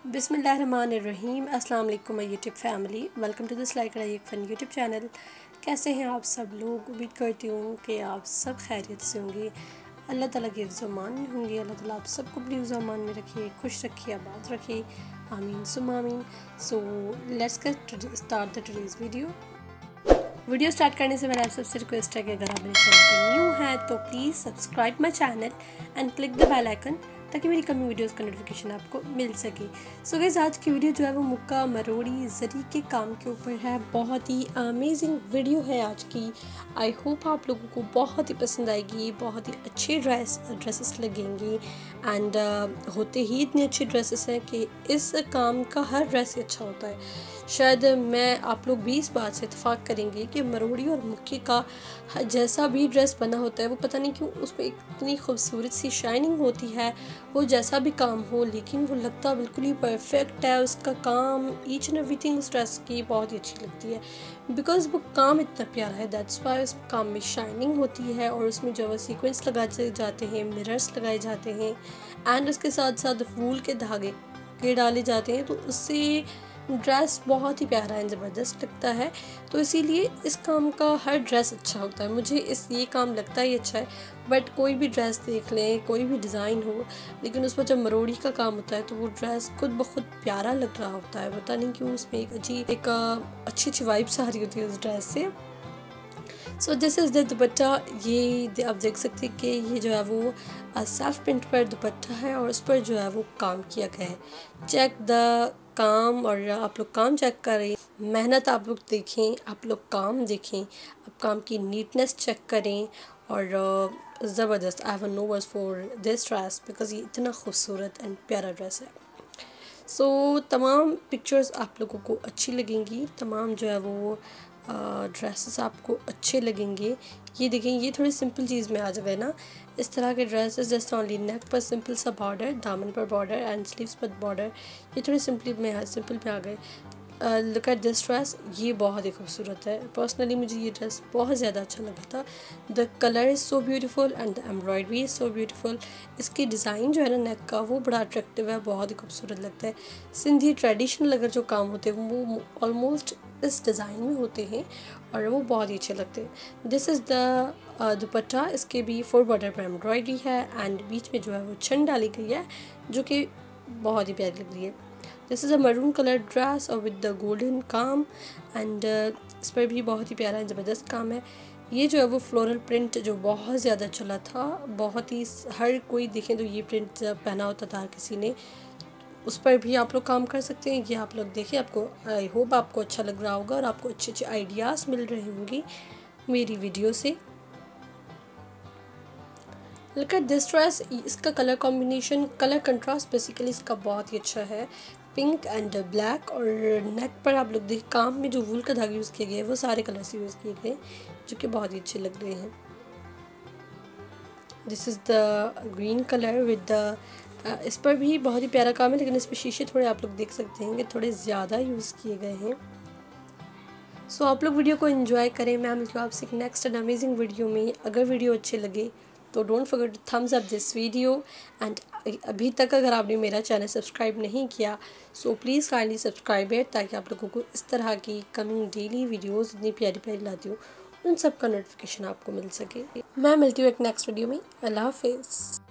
बिस्मिल्लाहिर्रहमानिर्रहीम। अस्सलाम वालेकुम my YouTube family, welcome to this like एक फ़न यूट्यूब चैनल। कैसे हैं आप सब लोग? उम्मीद करती हूँ कि आप सब खैरियत से होंगे, अल्लाह ताला के फ़ज़ल-ओ-मान में होंगे। अल्लाह ताला आप सबको अपने फ़ज़ल-ओ-मान में रखे, खुश रखे, आबाद रखे, आमीन सुम्मा आमीन। So let's get start the today's video start करने से पहले आप सबसे रिक्वेस्ट है कि अगर आप मेरे चैनल पर न्यू हैं तो please subscribe my channel and click the bell icon ताकि मेरी कमिंग वीडियोस का नोटिफिकेशन आपको मिल सके। सो गाइस, आज की वीडियो जो है वो मुक्का मरोड़ी ज़री के काम के ऊपर है। बहुत ही अमेजिंग वीडियो है आज की। आई होप आप लोगों को बहुत ही पसंद आएगी। बहुत ही अच्छे ड्रेसेस लगेंगी एंड होते ही इतने अच्छे ड्रेसेस हैं कि इस काम का हर ड्रेस ही अच्छा होता है। शायद मैं आप लोग भी इस बात से इत्तेफाक करेंगे कि मरोड़ी और मुक्के का जैसा भी ड्रेस बना होता है वो पता नहीं क्यों उसमें इतनी खूबसूरत सी शाइनिंग होती है। वो जैसा भी काम हो लेकिन वो लगता बिल्कुल ही परफेक्ट है। उसका काम ईच एंड एवरीथिंग उस ड्रेस की बहुत ही अच्छी लगती है बिकॉज़ वो काम इतना प्यारा है। दैट्स वाई उस काम में शाइनिंग होती है और उसमें जो है सीक्वेंस लगाए जाते हैं, मिरर्स लगाए जाते हैं एंड उसके साथ साथ वूल के धागे के डाले जाते हैं, तो उससे ड्रेस बहुत ही प्यारा एंड ज़बरदस्त लगता है। तो इसीलिए इस काम का हर ड्रेस अच्छा होता है। मुझे ये काम लगता ही अच्छा है। बट कोई भी ड्रेस देख लें, कोई भी डिज़ाइन हो, लेकिन उस पर जब मरोड़ी का काम होता है तो वो ड्रेस खुद ब खुद प्यारा लग रहा होता है। पता नहीं क्यों उसमें एक अच्छी वाइब्स आ रही होती है उस ड्रेस से। सो दिस इज़ द दुपट्टा। ये आप देख सकते हैं कि ये जो है वो सेल्फ प्रिंट पर दुपट्टा है और उस पर जो है वो काम किया गया है। चेक द काम, और आप लोग काम चेक करें, मेहनत आप लोग देखें, आप लोग काम देखें, आप काम की नीटनेस चेक करें और ज़बरदस्त। I have no words for this dress because ये इतना खूबसूरत एंड प्यारा ड्रेस है। सो तमाम पिक्चर्स आप लोगों को अच्छी लगेंगी, तमाम जो है वो ड्रेसेस आपको अच्छे लगेंगे। ये देखें, ये थोड़ी सिंपल चीज़ में आ जाए ना, इस तरह के ड्रेसेस जस्ट ओनली नेक पर सिंपल सा बॉर्डर, दामन पर बॉर्डर एंड स्लीव्स पर बॉर्डर, ये थोड़ी सिंपल में आ गए। लुक एट दिस ड्रेस, ये बहुत ही खूबसूरत है। पर्सनली मुझे ये ड्रेस बहुत ज़्यादा अच्छा लगा था। The colour is so beautiful and the embroidery is so beautiful. इसकी डिज़ाइन जो है ना नेक का, वो बड़ा अट्रैक्टिव है, बहुत ही खूबसूरत लगता है। सिंधी ट्रेडिशनल अगर जो काम होते हैं वो ऑलमोस्ट इस डिज़ाइन में होते हैं और वो बहुत ही अच्छे लगते हैं। दिस इज़ द दुपट्टा। इसके भी 4 बॉर्डर पर एम्ब्रॉयडरी है एंड बीच में जो है वो छन डाली गई है जो कि बहुत ही प्यारी लग रही है। This is a maroon colour dress और विद द गोल्डन काम एंड इस पर भी बहुत ही प्यारा ज़बरदस्त काम है। ये जो है वो फ्लोरल प्रिंट जो बहुत ज़्यादा चला था, बहुत ही हर कोई देखें तो ये प्रिंट पहना होता था किसी ने, उस पर भी आप लोग काम कर सकते हैं। ये आप लोग देखें, आपको आई होप आपको अच्छा लग रहा होगा और आपको अच्छे अच्छे आइडियाज़ मिल रहे होंगे मेरी वीडियो से। Look at this dress. इसका colour combination, colour contrast basically इसका बहुत ही अच्छा है, पिंक एंड ब्लैक। और नेक पर आप लोग देख, काम में जो वूल का धागा यूज़ किए गए वो सारे कलर्स यूज़ किए गए जो कि बहुत ही अच्छे लग रहे हैं। This is the green colour with the इस पर भी बहुत ही प्यारा काम है, लेकिन इस पर शीशे थोड़े आप लोग देख सकते हैं कि थोड़े ज़्यादा यूज़ किए गए हैं। सो आप लोग वीडियो को एंजॉय करें। मैं मिलती हूँ आपसे नेक्स्ट एंड अमेजिंग वीडियो में। अगर वीडियो अच्छे लगे तो don't forget to thumbs up this video and अभी तक अगर आपने मेरा चैनल सब्सक्राइब नहीं किया so please kindly subscribe it, ताकि आप लोगों को इस तरह की कमिंग डेली वीडियोस इतनी प्यारी प्यारी लाती हूँ, उन सब का नोटिफिकेशन आपको मिल सके। मैं मिलती हूँ एक नेक्स्ट वीडियो में। अल्लाह हाफिज़।